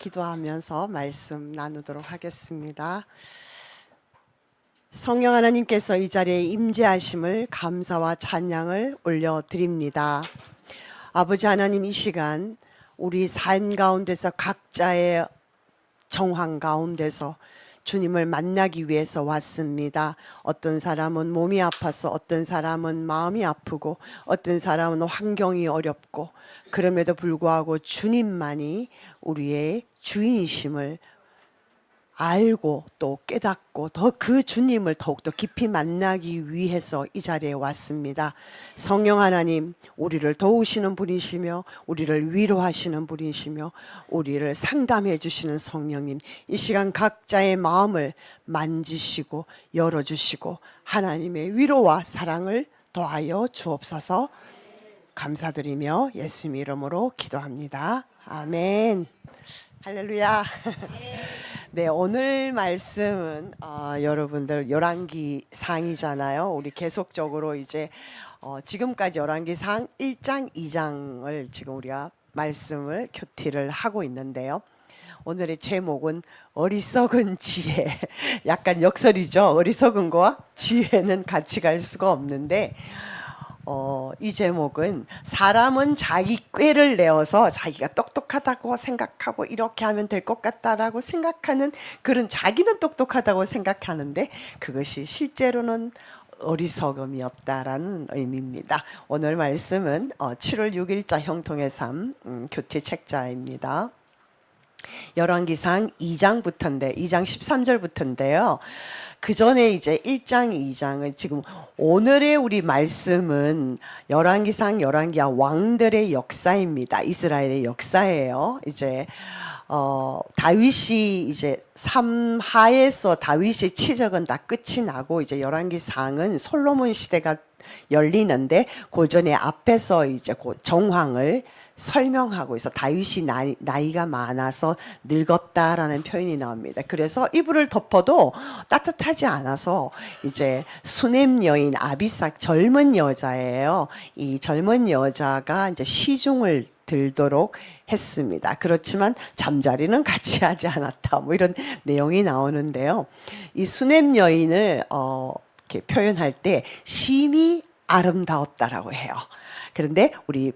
기도하면서 말씀 나누도록 하겠습니다. 성령 하나님께서 이 자리에 임재하심을 감사와 찬양을 올려드립니다. 아버지 하나님, 이 시간 우리 삶 가운데서 각자의 정황 가운데서 주님을 만나기 위해서 왔습니다. 어떤 사람은 몸이 아파서, 어떤 사람은 마음이 아프고, 어떤 사람은 환경이 어렵고, 그럼에도 불구하고 주님만이 우리의 주인이심을 알고 또 깨닫고 더 그 주님을 더욱더 깊이 만나기 위해서 이 자리에 왔습니다. 성령 하나님, 우리를 도우시는 분이시며 우리를 위로하시는 분이시며 우리를 상담해 주시는 성령님, 이 시간 각자의 마음을 만지시고 열어주시고 하나님의 위로와 사랑을 더하여 주옵소서. 감사드리며 예수님 이름으로 기도합니다. 아멘. 할렐루야. 네, 오늘 말씀은 여러분들 열왕기상이잖아요. 우리 계속적으로 이제 지금까지 열왕기상 1장, 2장을 지금 우리가 말씀을 큐티를 하고 있는데요. 오늘의 제목은 어리석은 지혜. 약간 역설이죠. 어리석은 거와 지혜는 같이 갈 수가 없는데 이 제목은 사람은 자기 꾀를 내어서 자기가 똑똑하다고 생각하고 이렇게 하면 될 것 같다라고 생각하는, 그런 자기는 똑똑하다고 생각하는데 그것이 실제로는 어리석음이 없다라는 의미입니다. 오늘 말씀은 7월 6일자 형통의 삶 교티 책자입니다. 열왕기상 2장부터인데 2장 13절부터인데요. 그 전에 이제 1장, 2장은 지금 오늘의 우리 말씀은 열왕기상, 열왕기하 왕들의 역사입니다. 이스라엘의 역사예요. 이제 다윗이 이제 삼하에서 다윗의 치적은 다 끝이 나고 이제 열왕기상은 솔로몬 시대가 열리는데 그 전에 앞에서 이제 그 정황을 설명하고 있어. 다윗이 나이가 많아서 늙었다라는 표현이 나옵니다. 그래서 이불을 덮어도 따뜻하지 않아서 이제 수넴 여인 아비삭, 젊은 여자예요. 이 젊은 여자가 이제 시중을 들도록 했습니다. 그렇지만 잠자리는 같이 하지 않았다. 뭐 이런 내용이 나오는데요. 이 수넴 여인을 이렇게 표현할 때 심히 아름다웠다라고 해요. 그런데 우리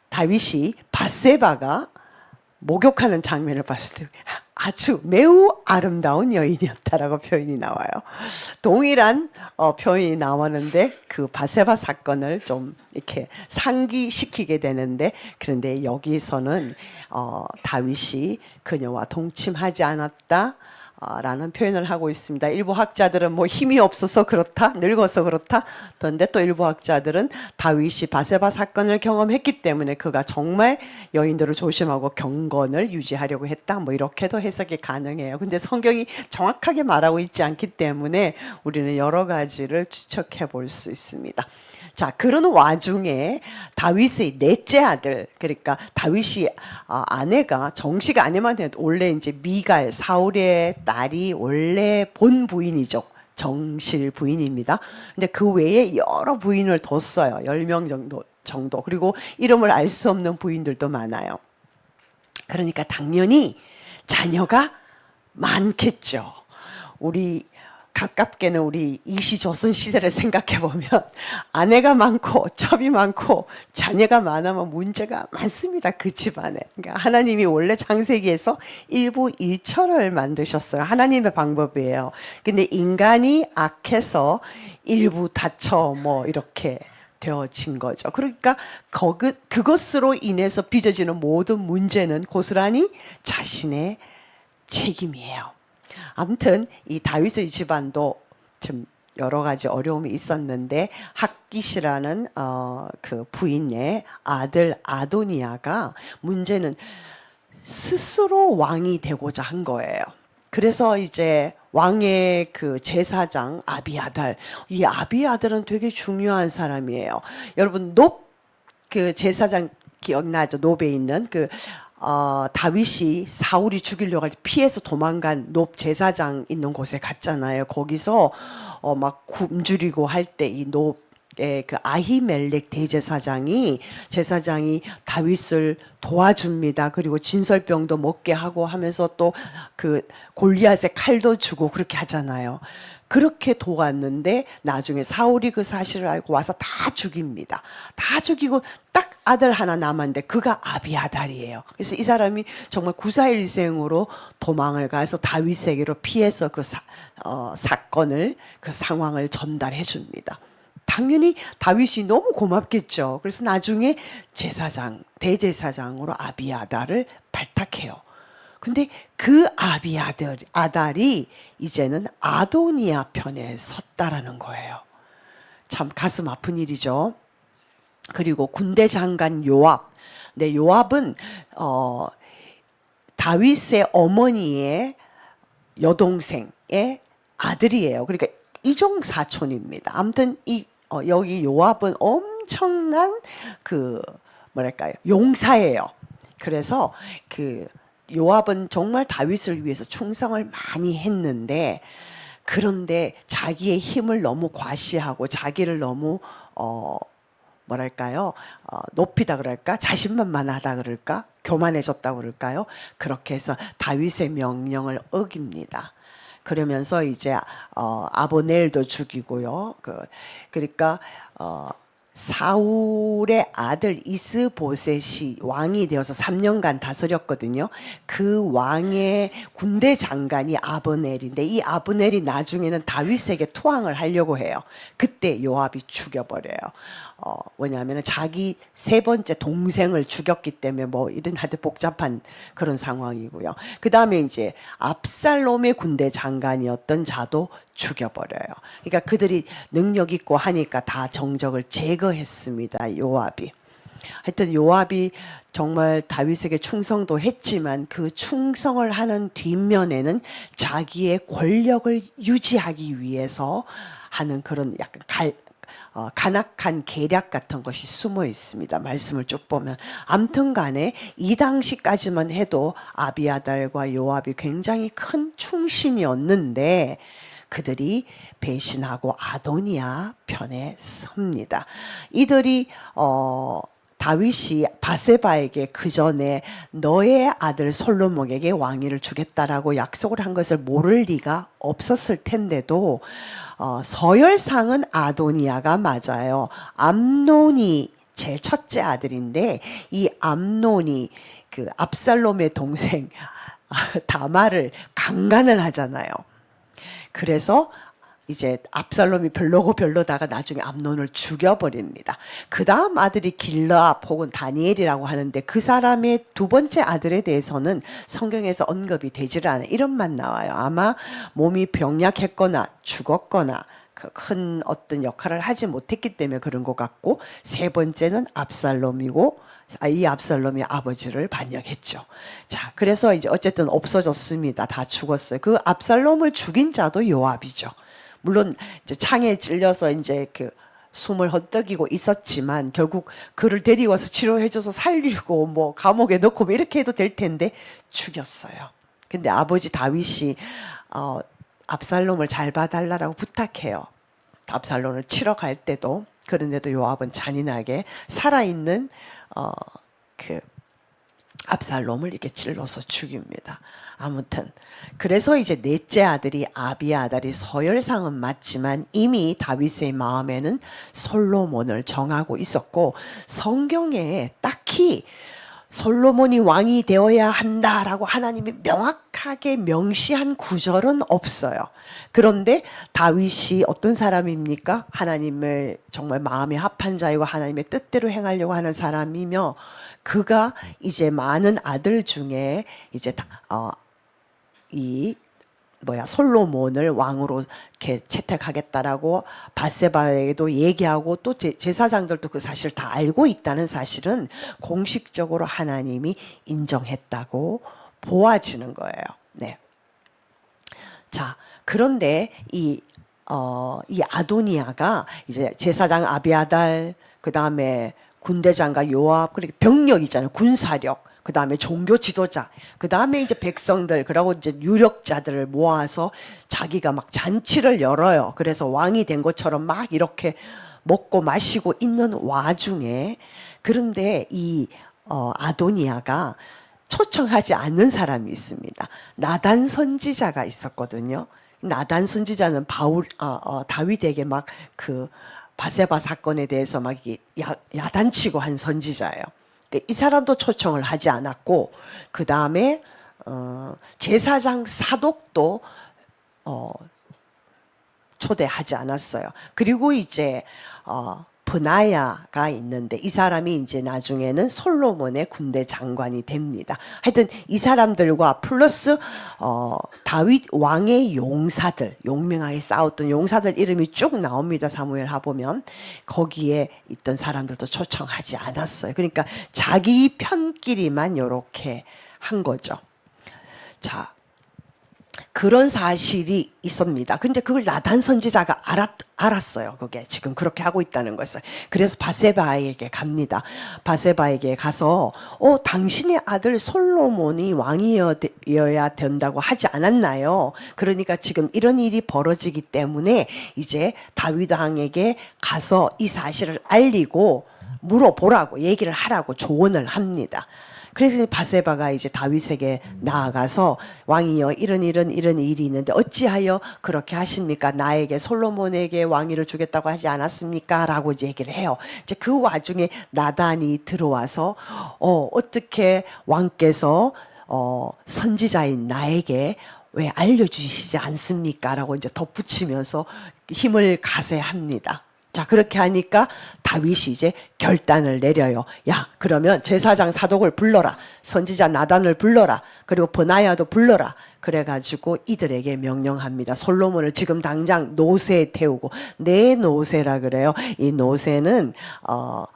다윗이 밧세바가 목욕하는 장면을 봤을 때 아주 매우 아름다운 여인이었다라고 표현이 나와요. 동일한 표현이 나왔는데 그 밧세바 사건을 좀 이렇게 상기시키게 되는데, 그런데 여기서는 다윗이 그녀와 동침하지 않았다 라는 표현을 하고 있습니다. 일부 학자들은 뭐 힘이 없어서 그렇다, 늙어서 그렇다 그런데 또 일부 학자들은 다윗이 밧세바 사건을 경험했기 때문에 그가 정말 여인들을 조심하고 경건을 유지하려고 했다, 뭐 이렇게도 해석이 가능해요. 근데 성경이 정확하게 말하고 있지 않기 때문에 우리는 여러 가지를 추측해 볼 수 있습니다. 자, 그런 와중에 다윗의 넷째 아들, 그러니까 다윗이 아내가 정식 아내만 해도 원래 이제 미갈, 사울의 딸이 원래 본 부인이죠. 정실 부인입니다. 근데 그 외에 여러 부인을 뒀어요. 10명 정도. 그리고 이름을 알 수 없는 부인들도 많아요. 그러니까 당연히 자녀가 많겠죠. 우리 가깝게는 우리 이시조선 시대를 생각해 보면 아내가 많고 첩이 많고 자녀가 많으면 문제가 많습니다. 그 집안에. 그러니까 하나님이 원래 창세기에서 일부 일처를 만드셨어요. 하나님의 방법이에요. 근데 인간이 악해서 일부 다쳐 뭐 이렇게 되어진 거죠. 그러니까 그것으로 인해서 빚어지는 모든 문제는 고스란히 자신의 책임이에요. 아무튼 이 다윗의 집안도 좀 여러 가지 어려움이 있었는데 학깃이라는 그 부인의 아들 아도니아가 문제는 스스로 왕이 되고자 한 거예요. 그래서 이제 왕의 그 제사장 아비아달, 이 아비아달은 되게 중요한 사람이에요. 여러분 놉 그 제사장 기억나죠? 놉에 있는 그 다윗이 사울이 죽이려고 할 때 피해서 도망간 놉 제사장 있는 곳에 갔잖아요. 거기서 막 굶주리고 할 때 이 놉 그 아히멜렉 대제사장이 다윗을 도와줍니다. 그리고 진설병도 먹게 하고 하면서 또 그 골리앗의 칼도 주고 그렇게 하잖아요. 그렇게 도왔는데 나중에 사울이 그 사실을 알고 와서 다 죽입니다. 다 죽이고 딱 아들 하나 남았는데 그가 아비아달이에요. 그래서 이 사람이 정말 구사일생으로 도망을 가서 다윗에게로 피해서 그 사건을, 그 상황을 전달해 줍니다. 당연히 다윗이 너무 고맙겠죠. 그래서 나중에 대제사장으로 아비아달을 발탁해요. 근데 그 아달이 이제는 아도니아 편에 섰다라는 거예요. 참 가슴 아픈 일이죠. 그리고 군대 장관 요압. 네, 요압은 다윗의 어머니의 여동생의 아들이에요. 그러니까 이종 사촌입니다. 아무튼 여기 요압은 엄청난 용사예요. 그래서 요압은 정말 다윗을 위해서 충성을 많이 했는데, 그런데 자기의 힘을 너무 과시하고 자기를 너무 높이다 그럴까? 자신만만하다 그럴까? 교만해졌다 그럴까요? 그렇게 해서 다윗의 명령을 어깁니다. 그러면서 이제 아브넬도 죽이고요. 그러니까 사울의 아들 이스보셋이 왕이 되어서 3년간 다스렸거든요. 그 왕의 군대 장관이 아브넬인데, 이 아브넬이 나중에는 다윗에게 투항을 하려고 해요. 그때 요압이 죽여버려요. 왜냐하면 자기 세 번째 동생을 죽였기 때문에 이런 하여튼 복잡한 그런 상황이고요. 그 다음에 이제 압살롬의 군대 장관이었던 자도 죽여버려요. 그러니까 그들이 능력 있고 하니까 다 정적을 제거했습니다. 요압이. 하여튼 요압이 정말 다윗에게 충성도 했지만 그 충성을 하는 뒷면에는 자기의 권력을 유지하기 위해서 하는 그런 약간 간악한 계략 같은 것이 숨어 있습니다. 말씀을 쭉 보면. 아무튼 간에 이 당시까지만 해도 아비아달과 요압이 굉장히 큰 충신이었는데 그들이 배신하고 아도니아 편에 섭니다. 이들이 다윗이 바세바에게 그 전에 너의 아들 솔로몬에게 왕위를 주겠다라고 약속을 한 것을 모를 리가 없었을 텐데도 서열상은 아도니아가 맞아요. 암논이 제일 첫째 아들인데, 이 암논이 그 압살롬의 동생 다말을 강간을 하잖아요. 그래서 이제 압살롬이 별로다가 나중에 암논을 죽여버립니다. 그 다음 아들이 길르압 혹은 다니엘이라고 하는데, 그 사람의 두 번째 아들에 대해서는 성경에서 언급이 되질 않아요. 이름만 나와요. 아마 몸이 병약했거나 죽었거나 큰 어떤 역할을 하지 못했기 때문에 그런 것 같고, 세 번째는 압살롬이고, 이 압살롬이 아버지를 반역했죠. 자, 그래서 이제 어쨌든 없어졌습니다. 다 죽었어요. 그 압살롬을 죽인 자도 요압이죠. 물론 이제 창에 찔려서 이제 숨을 헛떡이고 있었지만 결국 그를 데리고 와서 치료해줘서 살리고 감옥에 넣고 이렇게 해도 될 텐데 죽였어요. 근데 아버지 다윗이 압살롬을 잘 봐달라고 부탁해요. 압살롬을 치러 갈 때도. 그런데도 요압은 잔인하게 살아있는 압살롬을 이렇게 찔러서 죽입니다. 아무튼 그래서 이제 넷째 아들이 아비아달이 서열상은 맞지만 이미 다윗의 마음에는 솔로몬을 정하고 있었고, 성경에 딱히 솔로몬이 왕이 되어야 한다라고 하나님이 명확하게 명시한 구절은 없어요. 그런데 다윗이 어떤 사람입니까? 하나님을 정말 마음에 합한 자이고 하나님의 뜻대로 행하려고 하는 사람이며, 그가 이제 많은 아들 중에 이제 솔로몬을 왕으로 이렇게 채택하겠다라고 바세바에게도 얘기하고, 또 제사장들도 그 사실 다 알고 있다는 사실은 공식적으로 하나님이 인정했다고 보아지는 거예요. 네. 자, 그런데 이 아도니아가 이제 제사장 아비아달, 그 다음에 군대장과 요압, 그리고 병력 있잖아요. 군사력. 그 다음에 종교 지도자, 그 다음에 이제 백성들, 그리고 이제 유력자들을 모아서 자기가 막 잔치를 열어요. 그래서 왕이 된 것처럼 막 이렇게 먹고 마시고 있는 와중에 그런데 이 아도니아가 초청하지 않는 사람이 있습니다. 나단 선지자가 있었거든요. 나단 선지자는 다윗에게 막 그 바세바 사건에 대해서 막 야단치고 한 선지자예요. 이 사람도 초청을 하지 않았고, 그 다음에 제사장 사독도 초대하지 않았어요. 그리고 이제 브나야가 있는데 이 사람이 이제 나중에는 솔로몬의 군대 장관이 됩니다. 하여튼 이 사람들과 플러스 다윗 왕의 용사들, 용맹하게 싸웠던 용사들 이름이 쭉 나옵니다. 사무엘하 보면 거기에 있던 사람들도 초청하지 않았어요. 그러니까 자기 편끼리만 이렇게 한 거죠. 자, 그런 사실이 있습니다. 근데 그걸 나단 선지자가 알았어요. 그게 지금 그렇게 하고 있다는 것을. 그래서 바세바에게 갑니다. 바세바에게 가서 당신의 아들 솔로몬이 왕이어야 된다고 하지 않았나요? 그러니까 지금 이런 일이 벌어지기 때문에 이제 다윗 왕에게 가서 이 사실을 알리고 물어보라고 얘기를 하라고 조언을 합니다. 그래서 바세바가 이제 다윗에게 나아가서 왕이여 이런 일이 있는데 어찌하여 그렇게 하십니까? 나에게 솔로몬에게 왕위를 주겠다고 하지 않았습니까? 라고 이제 얘기를 해요. 이제 그 와중에 나단이 들어와서 어떻게 왕께서 선지자인 나에게 왜 알려주시지 않습니까? 라고 이제 덧붙이면서 힘을 가세합니다. 자, 그렇게 하니까 다윗이 이제 결단을 내려요. 야, 그러면 제사장 사독을 불러라. 선지자 나단을 불러라. 그리고 브나야도 불러라. 그래가지고 이들에게 명령합니다. 솔로몬을 지금 당장 노새에 태우고, 내 노새라 그래요. 이 노새는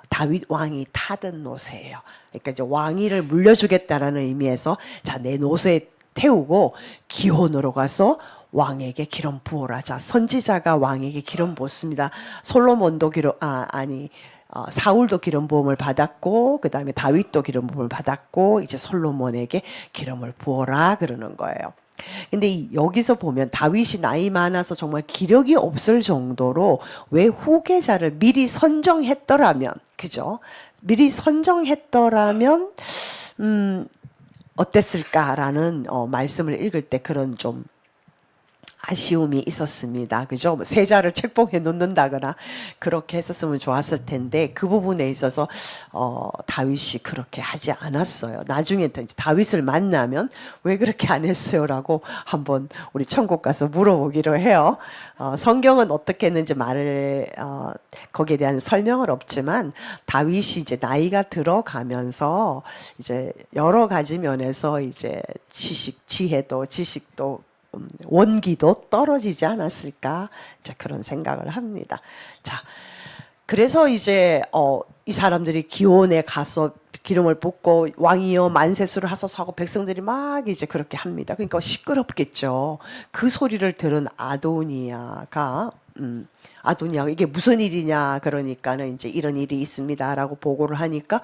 다윗 왕이 타던 노새예요. 그러니까 이제 왕위를 물려주겠다라는 의미에서 자, 내 노새에 태우고 기혼으로 가서 왕에게 기름 부어라. 자, 선지자가 왕에게 기름 부었습니다. 솔로몬도 사울도 기름 부음을 받았고, 그 다음에 다윗도 기름 부음을 받았고, 이제 솔로몬에게 기름을 부어라 그러는 거예요. 근데 여기서 보면 다윗이 나이 많아서 정말 기력이 없을 정도로 왜 후계자를 미리 선정했더라면, 그죠? 미리 선정했더라면, 어땠을까라는 말씀을 읽을 때 그런 좀 아쉬움이 있었습니다. 그죠? 세자를 책봉해 놓는다거나 그렇게 했었으면 좋았을 텐데 그 부분에 있어서 다윗이 그렇게 하지 않았어요. 나중에 다윗을 만나면 왜 그렇게 안 했어요라고 한번 우리 천국 가서 물어보기로 해요. 성경은 어떻게 했는지 거기에 대한 설명은 없지만 다윗이 이제 나이가 들어가면서 이제 여러 가지 면에서 이제 지식도 원기도 떨어지지 않았을까? 자, 그런 생각을 합니다. 자, 그래서 이제 이 사람들이 기온에 가서 기름을 붓고 왕이여 만세수를 하소서 하고 백성들이 막 이제 그렇게 합니다. 그러니까 시끄럽겠죠. 그 소리를 들은 아도니아가 이게 무슨 일이냐 그러니까는 이제 이런 일이 있습니다라고 보고를 하니까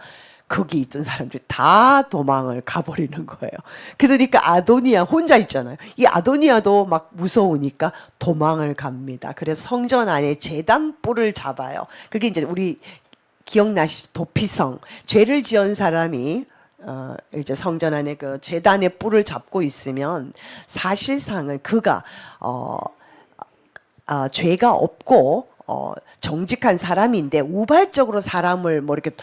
거기 있던 사람들이 다 도망을 가버리는 거예요. 그러니까 아도니아 혼자 있잖아요. 이 아도니아도 막 무서우니까 도망을 갑니다. 그래서 성전 안에 제단 뿔을 잡아요. 그게 이제 우리 기억나시죠? 도피성. 죄를 지은 사람이 이제 성전 안에 그 제단의 뿔을 잡고 있으면 사실상은 그가 죄가 없고 정직한 사람인데 우발적으로 사람을 뭐 이렇게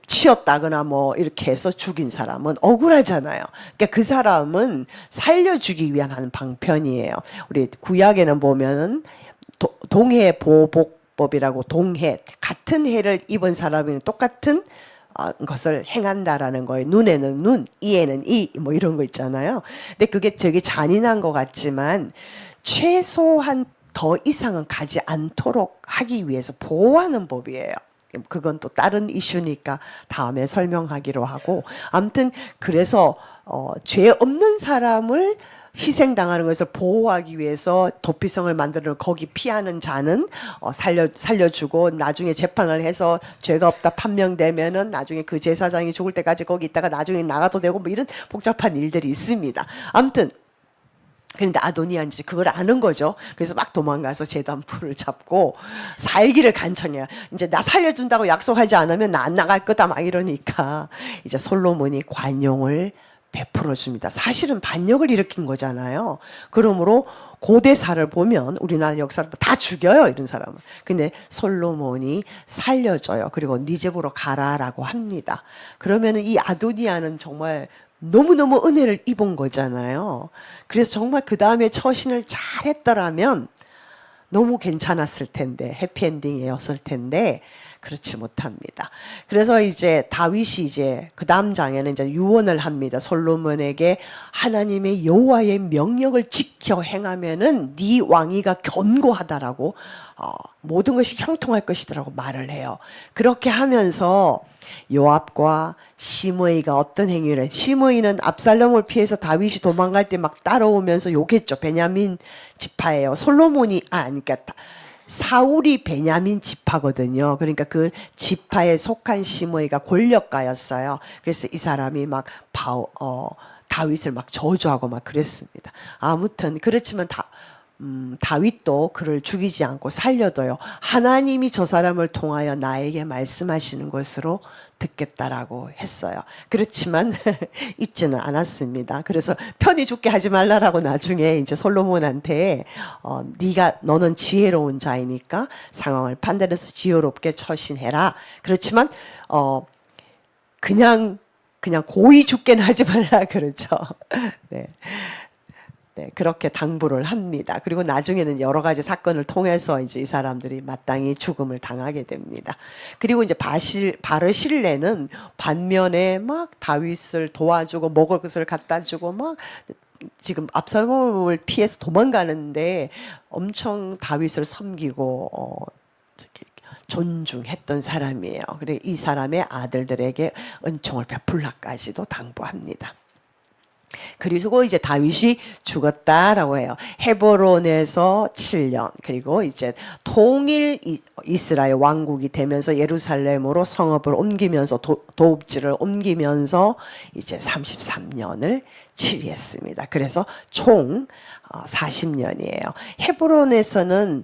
치었다거나 뭐 이렇게 해서 죽인 사람은 억울하잖아요. 그러니까 그 사람은 살려주기 위한 한 방편이에요. 우리 구약에는 보면은 동해 보복법이라고 동해 같은 해를 입은 사람이 똑같은 것을 행한다라는 거예요. 눈에는 눈, 이에는 이, 뭐 이런 거 있잖아요. 근데 그게 되게 잔인한 것 같지만 최소한 더 이상은 가지 않도록 하기 위해서 보호하는 법이에요. 그건 또 다른 이슈니까 다음에 설명하기로 하고, 아무튼 그래서 죄 없는 사람을 희생당하는 것을 보호하기 위해서 도피성을 만들어 거기 피하는 자는 살려주고 나중에 재판을 해서 죄가 없다 판명되면은 나중에 그 제사장이 죽을 때까지 거기 있다가 나중에 나가도 되고 뭐 이런 복잡한 일들이 있습니다. 아무튼 그런데 아도니아는 이제 그걸 아는 거죠. 그래서 막 도망가서 제단풀을 잡고 살기를 간청해요. 이제 나 살려준다고 약속하지 않으면 나 안 나갈 거다 막 이러니까 이제 솔로몬이 관용을 베풀어 줍니다. 사실은 반역을 일으킨 거잖아요. 그러므로 고대사를 보면 우리나라 역사를 다 죽여요, 이런 사람은. 근데 솔로몬이 살려줘요. 그리고 네 집으로 가라라고 합니다. 그러면은 이 아도니아는 정말 너무너무 은혜를 입은 거잖아요. 그래서 정말 그 다음에 처신을 잘 했더라면 너무 괜찮았을 텐데, 해피엔딩이었을 텐데, 그렇지 못합니다. 그래서 이제 다윗이 이제 그 다음 장에는 이제 유언을 합니다. 솔로몬에게 하나님의 여호와의 명령을 지켜 행하면은 네 왕위가 견고하다라고 모든 것이 형통할 것이다라고 말을 해요. 그렇게 하면서 요압과 시므이가 어떤 행위를 해? 시므이는 압살롬을 피해서 다윗이 도망갈 때 막 따라오면서 욕했죠. 베냐민 지파예요. 솔로몬이 그러니까 사울이 베냐민 지파거든요. 그러니까 그 지파에 속한 시므이가 권력가였어요. 그래서 이 사람이 막 다윗을 막 저주하고 막 그랬습니다. 아무튼 그렇지만 다윗도 그를 죽이지 않고 살려둬요. 하나님이 저 사람을 통하여 나에게 말씀하시는 것으로 듣겠다라고 했어요. 그렇지만 잊지는 않았습니다. 그래서 편히 죽게 하지 말라라고 나중에 이제 솔로몬한테 너는 지혜로운 자이니까 상황을 판단해서 지혜롭게 처신해라. 그렇지만 그냥 고의 죽게는 하지 말라 그러죠. 네. 네, 그렇게 당부를 합니다. 그리고 나중에는 여러 가지 사건을 통해서 이제 이 사람들이 마땅히 죽음을 당하게 됩니다. 그리고 이제 바르실레는 반면에 막 다윗을 도와주고 먹을 것을 갖다 주고 막 지금 압살롬을 피해서 도망가는데 엄청 다윗을 섬기고 존중했던 사람이에요. 그리고 이 사람의 아들들에게 은총을 베풀라까지도 당부합니다. 그리고 이제 다윗이 죽었다라고 해요. 헤브론에서 7년, 그리고 이제 통일 이스라엘 왕국이 되면서 예루살렘으로 성읍을 옮기면서 도읍지를 옮기면서 이제 33년을 치리했습니다. 그래서 총 40년이에요. 헤브론에서는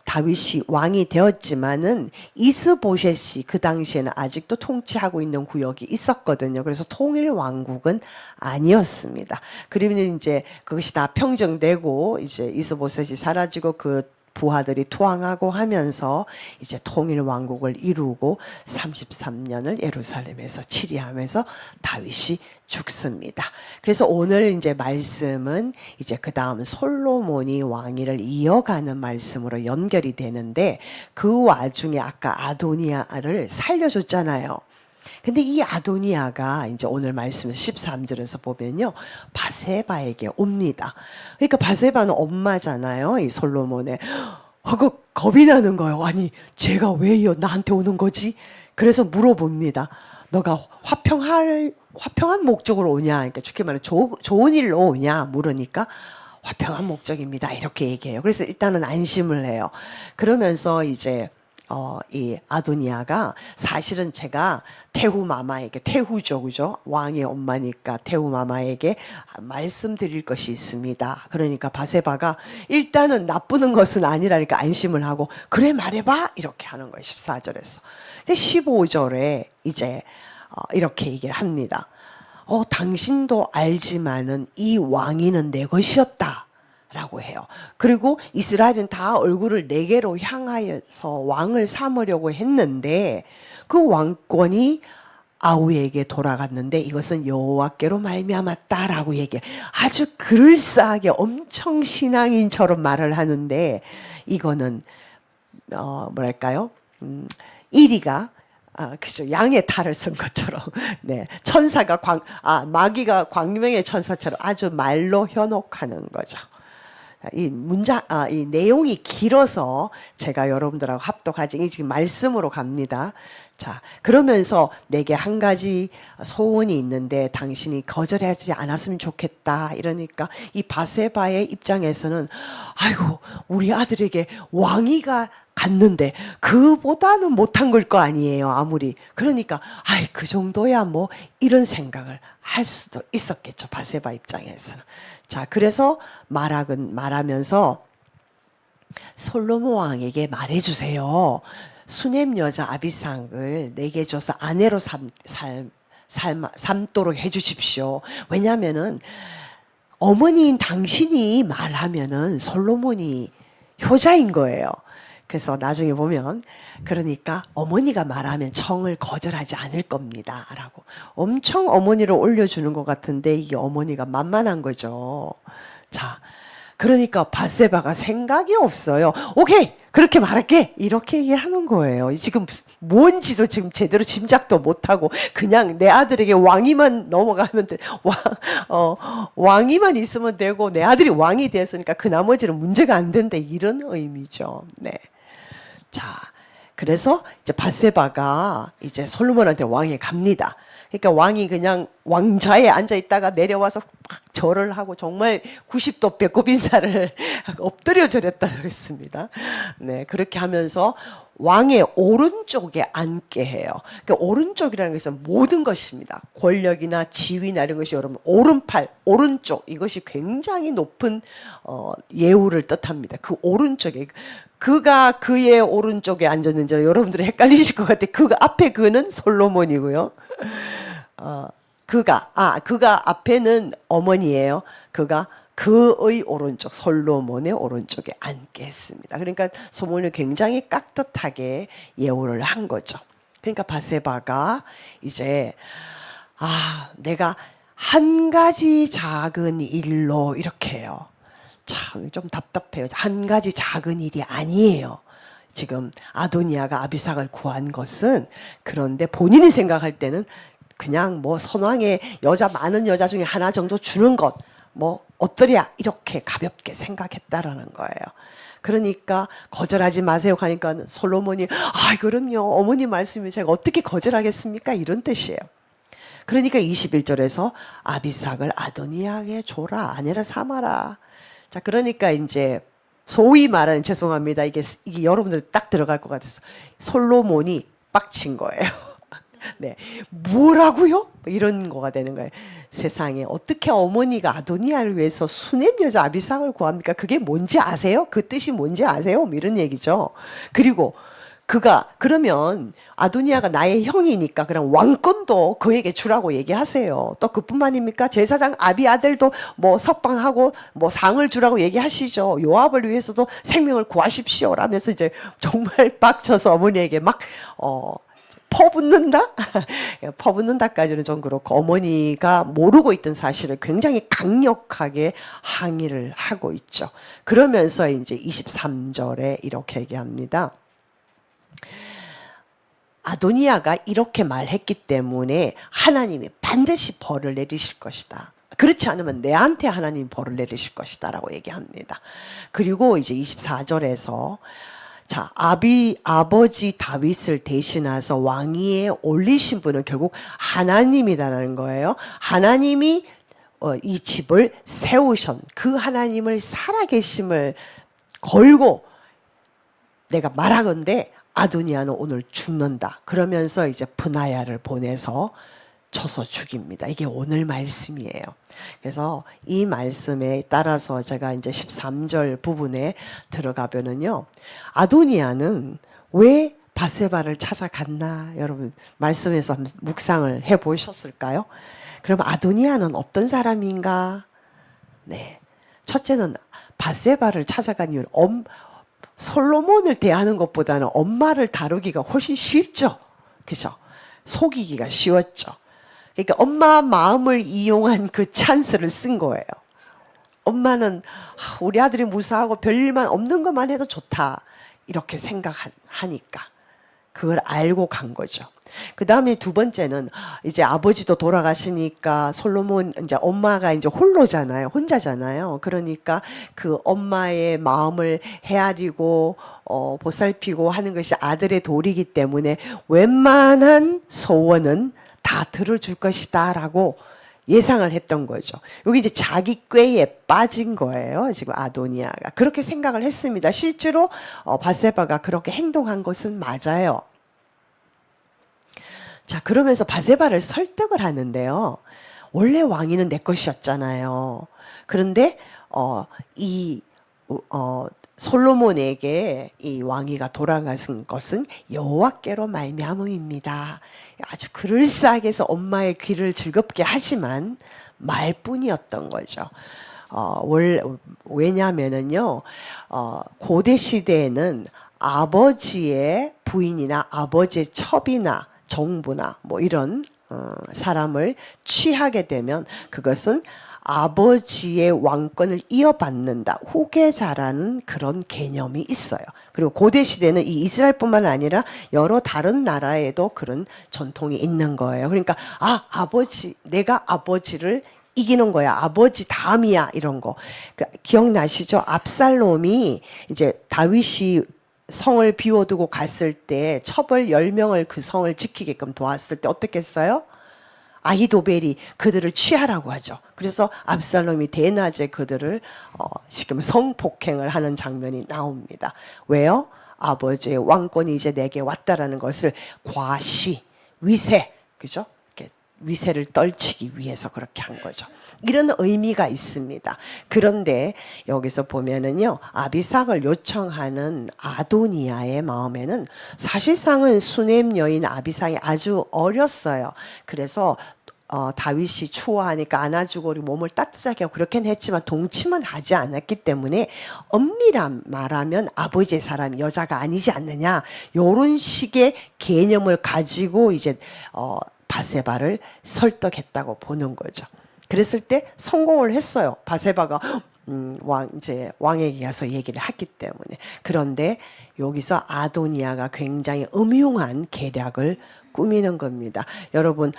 다윗이 왕이 되었지만은 이스보셋이 그 당시에는 아직도 통치하고 있는 구역이 있었거든요. 그래서 통일 왕국은 아니었습니다. 그러면 이제 그것이 다 평정되고 이제 이스보셋이 사라지고 그 부하들이 투항하고 하면서 이제 통일 왕국을 이루고 33년을 예루살렘에서 치리하면서 다윗이 죽습니다. 그래서 오늘 이제 말씀은 이제 그 다음 솔로몬이 왕위를 이어가는 말씀으로 연결이 되는데 그 와중에 아까 아도니아를 살려줬잖아요. 근데 이 아도니아가 이제 오늘 말씀 13절에서 보면요. 바세바에게 옵니다. 그러니까 바세바는 엄마잖아요. 이 솔로몬의. 그 겁이 나는 거예요. 아니, 쟤가 왜 나한테 오는 거지? 그래서 물어봅니다. 너가 화평한 목적으로 오냐? 그러니까 쉽게 말해 좋은 일로 오냐? 물으니까 화평한 목적입니다. 이렇게 얘기해요. 그래서 일단은 안심을 해요. 그러면서 이제 이 아도니아가 사실은 제가 태후죠, 그죠? 왕의 엄마니까 태후마마에게 말씀드릴 것이 있습니다. 그러니까 바세바가 일단은 나쁘는 것은 아니라니까 안심을 하고 그래 말해봐 이렇게 하는 거예요. 14절에서. 근데 15절에 이제 이렇게 얘기를 합니다. 당신도 알지만은 이 왕위는 내 것이었다. 라고 해요. 그리고 이스라엘은 다 얼굴을 내게로 향하여서 왕을 삼으려고 했는데 그 왕권이 아우에게 돌아갔는데 이것은 여호와께로 말미암았다라고 얘기해. 아주 그럴싸하게 엄청 신앙인처럼 말을 하는데 이거는 뭐랄까요? 이리가 그죠. 양의 탈을 쓴 것처럼. 네. 천사가 마귀가 광명의 천사처럼 아주 말로 현혹하는 거죠. 이 내용이 길어서 제가 여러분들하고 합독하지, 지금 말씀으로 갑니다. 자, 그러면서 내게 한 가지 소원이 있는데 당신이 거절하지 않았으면 좋겠다. 이러니까 이 바세바의 입장에서는 아이고, 우리 아들에게 왕위가 갔는데 그보다는 못한 걸 거 아니에요, 아무리. 그러니까 아이 그 정도야 뭐 이런 생각을 할 수도 있었겠죠, 바세바 입장에서는. 자, 그래서 말하면서 솔로몬 왕에게 말해주세요. 수넴 여자 아비삭을 내게 줘서 아내로 삼도록 해주십시오. 왜냐하면은 어머니인 당신이 말하면은 솔로몬이 효자인 거예요. 그래서 나중에 보면 그러니까 어머니가 말하면 청을 거절하지 않을 겁니다 라고 엄청 어머니를 올려주는 것 같은데 이게 어머니가 만만한 거죠. 자, 그러니까 바세바가 생각이 없어요. 오케이, 그렇게 말할게 이렇게 얘기하는 거예요. 지금 뭔지도 지금 제대로 짐작도 못하고 그냥 내 아들에게 왕위만 넘어가면 돼. 왕위만 있으면 되고 내 아들이 왕이 됐으니까 그 나머지는 문제가 안 된다 이런 의미죠. 네. 자, 그래서 이제 바세바가 이제 솔로몬한테 왕에 갑니다. 그러니까 왕이 그냥 왕좌에 앉아 있다가 내려와서 막 절을 하고 정말 90도 배꼽 인사를 엎드려 절했다고 했습니다. 네, 그렇게 하면서 왕의 오른쪽에 앉게 해요. 그러니까 오른쪽이라는 것은 모든 것입니다. 권력이나 지위나 이런 것이 여러분 오른팔, 오른쪽 이것이 굉장히 높은 예우를 뜻합니다. 그 오른쪽에 그가 그의 오른쪽에 앉았는지 여러분들이 헷갈리실 것 같아요. 그 앞에 그는 솔로몬이고요. 그가 앞에는 어머니예요. 그가 그의 오른쪽 솔로몬의 오른쪽에 앉게 했습니다. 그러니까 솔로몬이 굉장히 깍듯하게 예우를 한 거죠. 그러니까 바세바가 이제 내가 한 가지 작은 일로 이렇게 해요. 참 좀 답답해요. 한 가지 작은 일이 아니에요. 지금 아도니아가 아비삭을 구한 것은 그런데 본인이 생각할 때는 그냥 뭐 선왕의 많은 여자 중에 하나 정도 주는 것 뭐 어떠랴 이렇게 가볍게 생각했다라는 거예요. 그러니까 거절하지 마세요 하니까 솔로몬이 그럼요 어머니 말씀이 제가 어떻게 거절하겠습니까 이런 뜻이에요. 그러니까 21절에서 아비삭을 아도니아에게 줘라 아내라 삼아라. 자, 그러니까 이제 소위 말하는 죄송합니다 이게 여러분들 딱 들어갈 것 같아서 솔로몬이 빡친 거예요. 네, 뭐라고요? 이런 거가 되는 거예요. 세상에 어떻게 어머니가 아도니아를 위해서 수넴 여자 아비삭을 구합니까? 그게 뭔지 아세요? 그 뜻이 뭔지 아세요? 뭐 이런 얘기죠. 그리고 그러면 아도니아가 나의 형이니까 그냥 왕권도 그에게 주라고 얘기하세요. 또 그뿐만입니까? 제사장 아비 아들도 뭐 석방하고 뭐 상을 주라고 얘기하시죠. 요압을 위해서도 생명을 구하십시오. 라면서 이제 정말 빡쳐서 어머니에게 막 퍼붓는다? 퍼붓는다까지는 좀 그렇고 어머니가 모르고 있던 사실을 굉장히 강력하게 항의를 하고 있죠. 그러면서 이제 23절에 이렇게 얘기합니다. 아도니아가 이렇게 말했기 때문에 하나님이 반드시 벌을 내리실 것이다. 그렇지 않으면 내한테 하나님 벌을 내리실 것이다 라고 얘기합니다. 그리고 이제 24절에서 자, 아버지 다윗을 대신해서 왕위에 올리신 분은 결국 하나님이라는 거예요. 하나님이 이 집을 세우신 그 하나님을 살아계심을 걸고 내가 말하건대 아도니아는 오늘 죽는다. 그러면서 이제 브나야를 보내서 쳐서 죽입니다. 이게 오늘 말씀이에요. 그래서 이 말씀에 따라서 제가 이제 13절 부분에 들어가면은요. 아도니아는 왜 바세바를 찾아갔나? 여러분 말씀에서 한번 묵상을 해 보셨을까요? 그럼 아도니아는 어떤 사람인가? 네. 첫째는 바세바를 찾아간 이유는 솔로몬을 대하는 것보다는 엄마를 다루기가 훨씬 쉽죠. 그죠? 속이기가 쉬웠죠. 그러니까 엄마 마음을 이용한 그 찬스를 쓴 거예요. 엄마는 우리 아들이 무사하고 별일만 없는 것만 해도 좋다. 이렇게 생각하니까. 그걸 알고 간 거죠. 그 다음에 두 번째는 이제 아버지도 돌아가시니까 솔로몬 이제 엄마가 이제 홀로잖아요. 혼자잖아요. 그러니까 그 엄마의 마음을 헤아리고 보살피고 하는 것이 아들의 도리이기 때문에 웬만한 소원은 다 들어줄 것이다 라고 예상을 했던 거죠. 여기 이제 자기 꾀에 빠진 거예요. 지금 아도니아가 그렇게 생각을 했습니다. 실제로 바세바가 그렇게 행동한 것은 맞아요. 자, 그러면서 바세바를 설득을 하는데요. 원래 왕위는 내 것이었잖아요. 그런데 솔로몬에게 이 왕위가 돌아간 것은 여호와께로 말미암음입니다. 아주 그럴싸하게 해서 엄마의 귀를 즐겁게 하지만 말뿐이었던 거죠. 왜냐하면은요, 고대 시대에는 아버지의 부인이나 아버지의 첩이나 정부나 뭐 이런 사람을 취하게 되면 그것은 아버지의 왕권을 이어받는다, 후계자라는 그런 개념이 있어요. 그리고 고대 시대는 이 이스라엘뿐만 아니라 여러 다른 나라에도 그런 전통이 있는 거예요. 그러니까 내가 아버지를 이기는 거야. 아버지 다음이야. 이런 거. 기억나시죠? 압살롬이 이제 다윗이 성을 비워두고 갔을 때 첩을 10명을 그 성을 지키게끔 도왔을 때 어떻게 했어요? 아히도벨이 그들을 취하라고 하죠. 그래서 압살롬이 대낮에 그들을 지금 성폭행을 하는 장면이 나옵니다. 왜요? 아버지의 왕권이 이제 내게 왔다라는 것을 과시, 위세, 그죠? 위세를 떨치기 위해서 그렇게 한 거죠. 이런 의미가 있습니다. 그런데 여기서 보면은요, 아비삭을 요청하는 아도니아의 마음에는 사실상은 수넴 여인 아비삭이 아주 어렸어요. 그래서 다윗이 추워하니까 안아주고 우리 몸을 따뜻하게 하고 그렇게는 했지만 동침은 하지 않았기 때문에 엄밀한 말하면 아버지의 사람이 여자가 아니지 않느냐, 요런 식의 개념을 가지고 이제 바세바를 설득했다고 보는 거죠. 그랬을 때 성공을 했어요. 바세바가 이제 왕에게 가서 얘기를 했기 때문에. 그런데 여기서 아도니아가 굉장히 음흉한 계략을 꾸미는 겁니다. 여러분,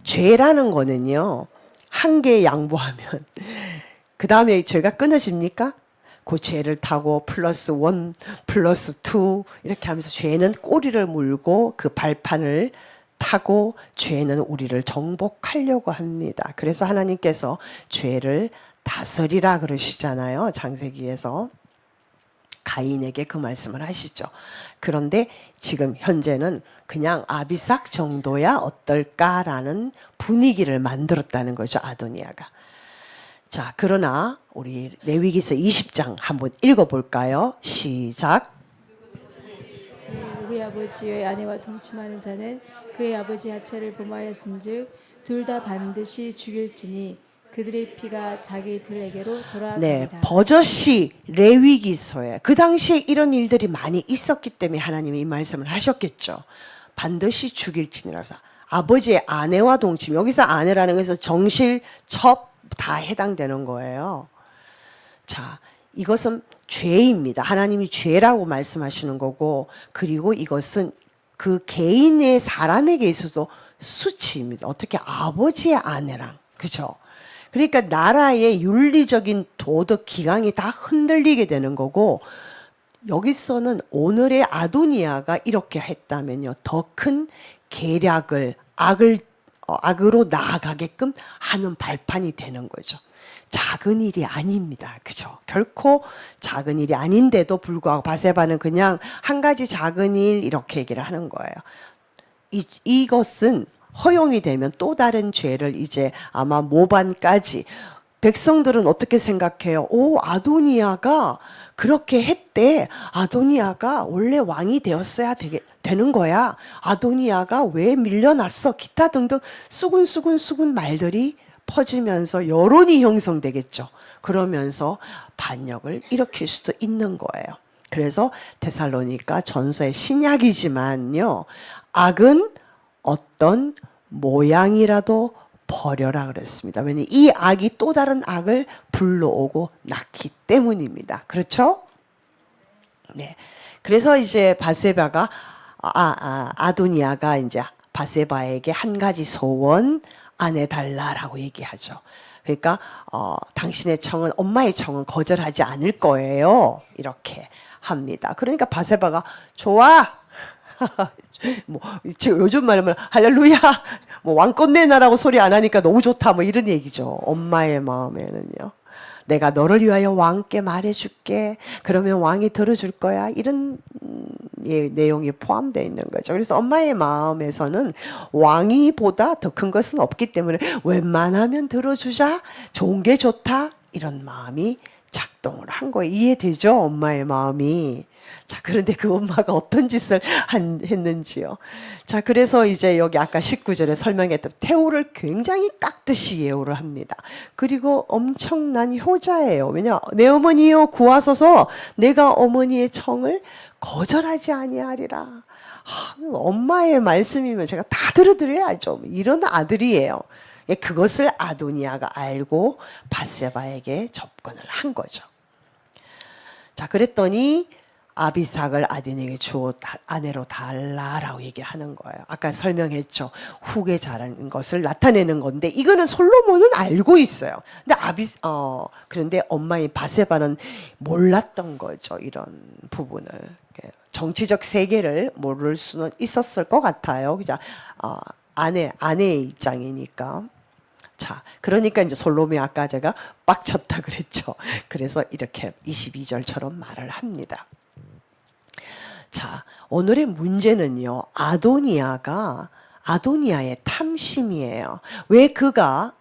죄라는 거는요, 한 개 양보하면 그 다음에 죄가 끊어집니까? 그 죄를 타고 플러스 1, 플러스 2 이렇게 하면서 죄는 꼬리를 물고 그 발판을 타고 죄는 우리를 정복하려고 합니다. 그래서 하나님께서 죄를 다스리라 그러시잖아요. 창세기에서 가인에게 그 말씀을 하시죠. 그런데 지금 현재는 그냥 아비삭 정도야 어떨까라는 분위기를 만들었다는 거죠, 아도니아가. 자, 그러나 우리 레위기서 20장 한번 읽어볼까요? 시작. 그의 아버지의 아내와 동침하는 자는 그의 아버지 하체를 범하였은즉 둘 다 반드시 죽일지니 그들의 피가 자기들에게로 돌아가리라. 네, 버젓이 레위기서에 그 당시에 이런 일들이 많이 있었기 때문에 하나님이 이 말씀을 하셨겠죠. 반드시 죽일지니라서 아버지의 아내와 동침, 여기서 아내라는 것은 정실, 첩 다 해당되는 거예요. 자, 이것은 죄입니다. 하나님이 죄라고 말씀하시는 거고, 그리고 이것은 그 개인의 사람에게 있어도 수치입니다. 어떻게 아버지의 아내랑, 그죠? 그러니까 나라의 윤리적인 도덕 기강이 다 흔들리게 되는 거고, 여기서는 오늘의 아도니아가 이렇게 했다면요, 더 큰 계략을, 악으로 나아가게끔 하는 발판이 되는 거죠. 작은 일이 아닙니다. 그죠? 결코 작은 일이 아닌데도 불구하고 바세바는 그냥 한 가지 작은 일 이렇게 얘기를 하는 거예요. 이것은 허용이 되면 또 다른 죄를 이제 아마 모반까지, 백성들은 어떻게 생각해요? 아도니아가 그렇게 했대. 아도니아가 원래 왕이 되었어야 되는 거야. 아도니아가 왜 밀려났어? 기타 등등 수군 말들이 퍼지면서 여론이 형성되겠죠. 그러면서 반역을 일으킬 수도 있는 거예요. 그래서 데살로니가 전서의 신약이지만요, 악은 어떤 모양이라도 버려라 그랬습니다. 왜냐하면 이 악이 또 다른 악을 불러오고 낳기 때문입니다. 그렇죠? 네. 그래서 이제 바세바가 아도니아가 이제 바세바에게 한 가지 소원 안 해달라라고 얘기하죠. 그러니까 당신의 청은, 엄마의 청은 거절하지 않을 거예요. 이렇게 합니다. 그러니까 바세바가 좋아. 뭐 지금 요즘 말하면 할렐루야 뭐 왕권 내놔라고 소리 안 하니까 너무 좋다 뭐 이런 얘기죠. 엄마의 마음에는요. 내가 너를 위하여 왕께 말해줄게. 그러면 왕이 들어줄 거야. 이런 내용이 포함되어 있는 거죠. 그래서 엄마의 마음에서는 왕위보다 더 큰 것은 없기 때문에 웬만하면 들어주자. 좋은 게 좋다. 이런 마음이 작동을 한 거예요. 이해되죠? 엄마의 마음이. 자, 그런데 그 엄마가 어떤 짓을 했는지요. 자, 그래서 이제 여기 아까 19절에 설명했던 태우를 굉장히 깍듯이 예우를 합니다. 그리고 엄청난 효자예요. 왜냐, 내 어머니여 구하소서 내가 어머니의 청을 거절하지 아니하리라. 엄마의 말씀이면 제가 다 들어드려야죠. 이런 아들이에요. 그것을 아도니아가 알고 밧세바에게 접근을 한 거죠. 자, 그랬더니 아비삭을 아딘에게 주어 아내로 달라라고 얘기하는 거예요. 아까 설명했죠. 후계 자라는 것을 나타내는 건데 이거는 솔로몬은 알고 있어요. 근데 그런데 엄마인 바세바는 몰랐던 거죠. 이런 부분을. 정치적 세계를 모를 수는 있었을 것 같아요. 그죠? 아내의 입장이니까. 자, 그러니까 이제 솔로몬이 아까 제가 빡쳤다 그랬죠. 그래서 이렇게 22절처럼 말을 합니다. 자, 오늘의 문제는요, 아도니아의 탐심이에요. 왜 그가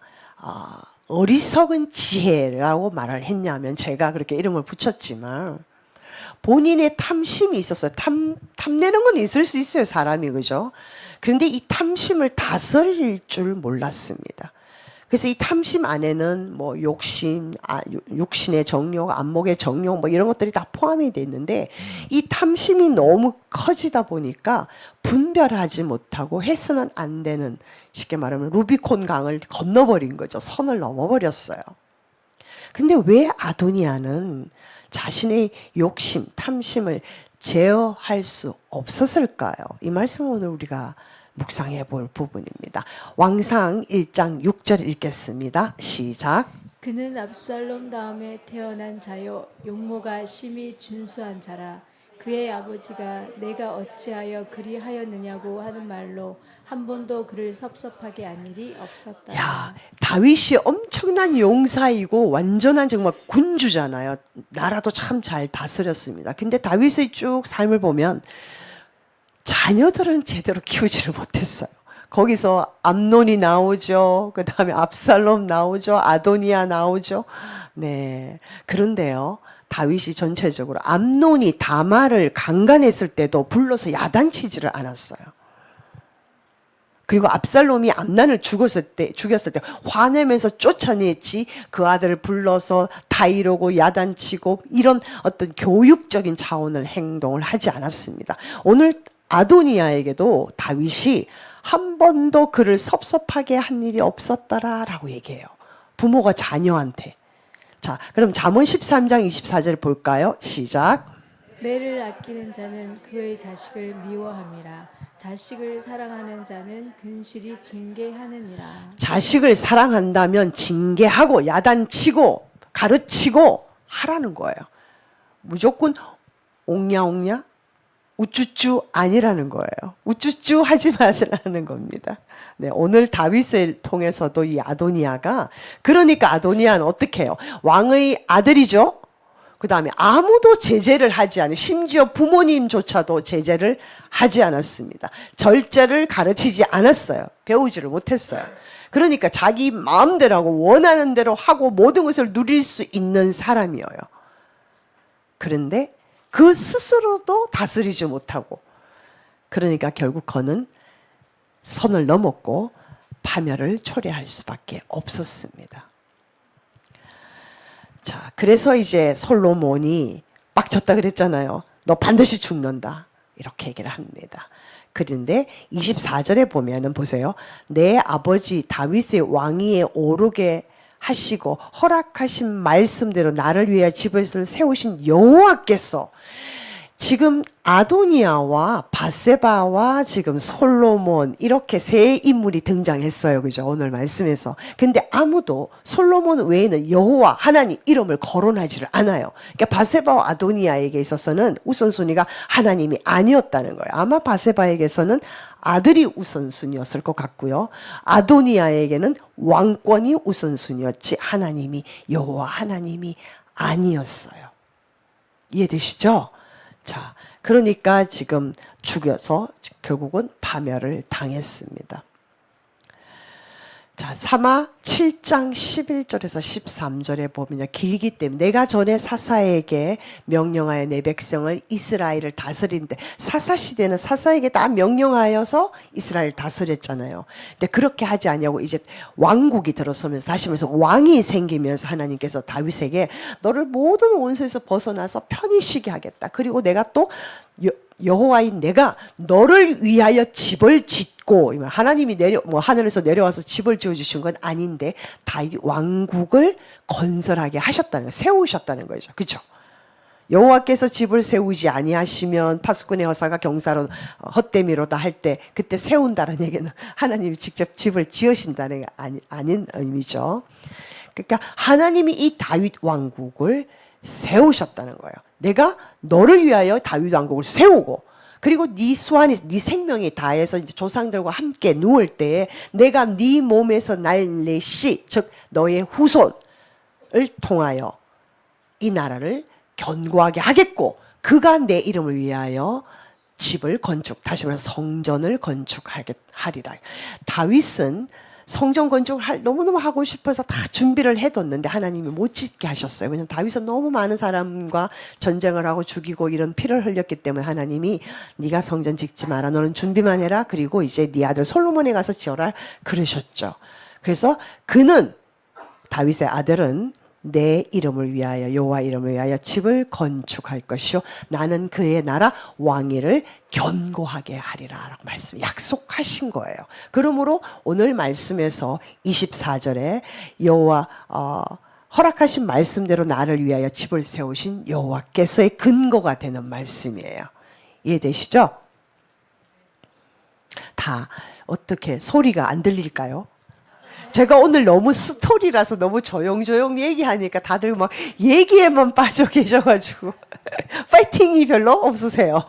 어리석은 지혜라고 말을 했냐면, 제가 그렇게 이름을 붙였지만 본인의 탐심이 있었어요. 탐내는 건 있을 수 있어요, 사람이. 그죠? 그런데 이 탐심을 다스릴 줄 몰랐습니다. 그래서 이 탐심 안에는 뭐 욕심, 육신의 정욕, 안목의 정욕 뭐 이런 것들이 다 포함이 돼 있는데 이 탐심이 너무 커지다 보니까 분별하지 못하고 해서는 안 되는, 쉽게 말하면 루비콘 강을 건너버린 거죠. 선을 넘어버렸어요. 근데 왜 아도니아는 자신의 욕심, 탐심을 제어할 수 없었을까요? 이 말씀은 오늘 우리가 묵상해 볼 부분입니다. 왕상 1장 6절 읽겠습니다. 시작. 그는 압살롬 다음에 태어난 자요 용모가 심히 준수한 자라. 그의 아버지가 내가 어찌하여 그리하였느냐고 하는 말로 한 번도 그를 섭섭하게 한 일이 없었다. 야, 다윗이 엄청난 용사이고 완전한 정말 군주잖아요. 나라도 참 잘 다스렸습니다. 근데 다윗의 쭉 삶을 보면 자녀들은 제대로 키우지를 못했어요. 거기서 암논이 나오죠. 그 다음에 압살롬 나오죠. 아도니아 나오죠. 네. 그런데요, 다윗이 전체적으로 암논이 다말을 강간했을 때도 불러서 야단치지를 않았어요. 그리고 압살롬이 암난을 죽였을 때 화내면서 쫓아냈지, 그 아들을 불러서 다 이러고 야단치고 이런 어떤 교육적인 차원의 행동을 하지 않았습니다. 오늘 아도니아에게도 다윗이 한 번도 그를 섭섭하게 한 일이 없었더라라고 얘기해요. 부모가 자녀한테. 자, 그럼 잠언 13장 24절 볼까요? 시작. 매를 아끼는 자는 그의 자식을 미워함이라. 자식을 사랑하는 자는 근실히 징계하느니라. 자식을 사랑한다면 징계하고 야단치고 가르치고 하라는 거예요. 무조건 옹냐옹냐 우쭈쭈 아니라는 거예요. 우쭈쭈 하지 마시라는 겁니다. 네, 오늘 다윗을 통해서도 이 아도니아가, 그러니까 아도니아는 어떻게 해요? 왕의 아들이죠. 그 다음에 아무도 제재를 하지 않은, 심지어 부모님조차도 제재를 하지 않았습니다. 절제를 가르치지 않았어요. 배우지를 못했어요. 그러니까 자기 마음대로 하고 원하는 대로 하고 모든 것을 누릴 수 있는 사람이에요. 그런데 그 스스로도 다스리지 못하고, 그러니까 결국 그는 선을 넘었고 파멸을 초래할 수밖에 없었습니다. 자, 그래서 이제 솔로몬이 빡쳤다 그랬잖아요. 너 반드시 죽는다. 이렇게 얘기를 합니다. 그런데 24절에 보면은 보세요. 내 아버지 다윗의 왕위에 오르게 하시고 허락하신 말씀대로 나를 위해 집을 세우신 여호와께서 지금 아도니아와 바세바와 지금 솔로몬 이렇게 세 인물이 등장했어요. 그죠? 오늘 말씀에서. 근데 아무도 솔로몬 외에는 여호와 하나님 이름을 거론하지를 않아요. 그러니까 바세바와 아도니아에게 있어서는 우선순위가 하나님이 아니었다는 거예요. 아마 바세바에게서는 아들이 우선순위였을 것 같고요. 아도니아에게는 왕권이 우선순위였지 하나님이 여호와 하나님이 아니었어요. 이해되시죠? 자, 그러니까 지금 죽여서 결국은 파멸을 당했습니다. 자, 사마 7장 11절에서 13절에 보면요. 길기 때문에 내가 전에 사사에게 명령하여 내 백성을 이스라엘을 다스린데 사사 시대는 사사에게 다 명령하여서 이스라엘을 다스렸잖아요. 근데 그렇게 하지 않냐고 이제 왕국이 들어서면서 다시 말해서 왕이 생기면서 하나님께서 다윗에게 너를 모든 원수에서 벗어나서 편히 쉬게 하겠다. 그리고 내가 또 여호와인 내가 너를 위하여 집을 짓고 하나님이 하늘에서 내려와서 집을 지어 주신 건 아닌데 다윗 왕국을 건설하게 하셨다는 거예요. 세우셨다는 거죠. 그렇죠? 여호와께서 집을 세우지 아니하시면 파수꾼의 허사가 경사로 헛되미로다 할 때 그때 세운다는 얘기는 하나님이 직접 집을 지으신다는 게 아닌 의미죠. 그러니까 하나님이 이 다윗 왕국을 세우셨다는 거예요. 내가 너를 위하여 다윗 왕국을 세우고 그리고 네 수완이 네 생명이 다해서 이제 조상들과 함께 누울 때에 내가 네 몸에서 날 내 씨 즉 너의 후손을 통하여 이 나라를 견고하게 하겠고 그가 내 이름을 위하여 집을 다시 말해서 성전을 건축하리라. 다윗은 성전 건축을 너무너무 하고 싶어서 다 준비를 해뒀는데 하나님이 못 짓게 하셨어요. 왜냐하면 다윗은 너무 많은 사람과 전쟁을 하고 죽이고 이런 피를 흘렸기 때문에 하나님이 네가 성전 짓지 마라. 너는 준비만 해라. 그리고 이제 네 아들 솔로몬에 가서 지어라. 그러셨죠. 그래서 다윗의 아들은 내 이름을 위하여 여호와 이름을 위하여 집을 건축할 것이요 나는 그의 나라 왕위를 견고하게 하리라 라고 약속하신 거예요. 그러므로 오늘 말씀에서 24절에 여호와 허락하신 말씀대로 나를 위하여 집을 세우신 여호와께서의 근거가 되는 말씀이에요. 이해되시죠? 다 어떻게 소리가 안 들릴까요? 제가 오늘 너무 스토리라서 너무 조용조용 얘기하니까 다들 막 얘기에만 빠져 계셔가지고 파이팅이 별로 없으세요.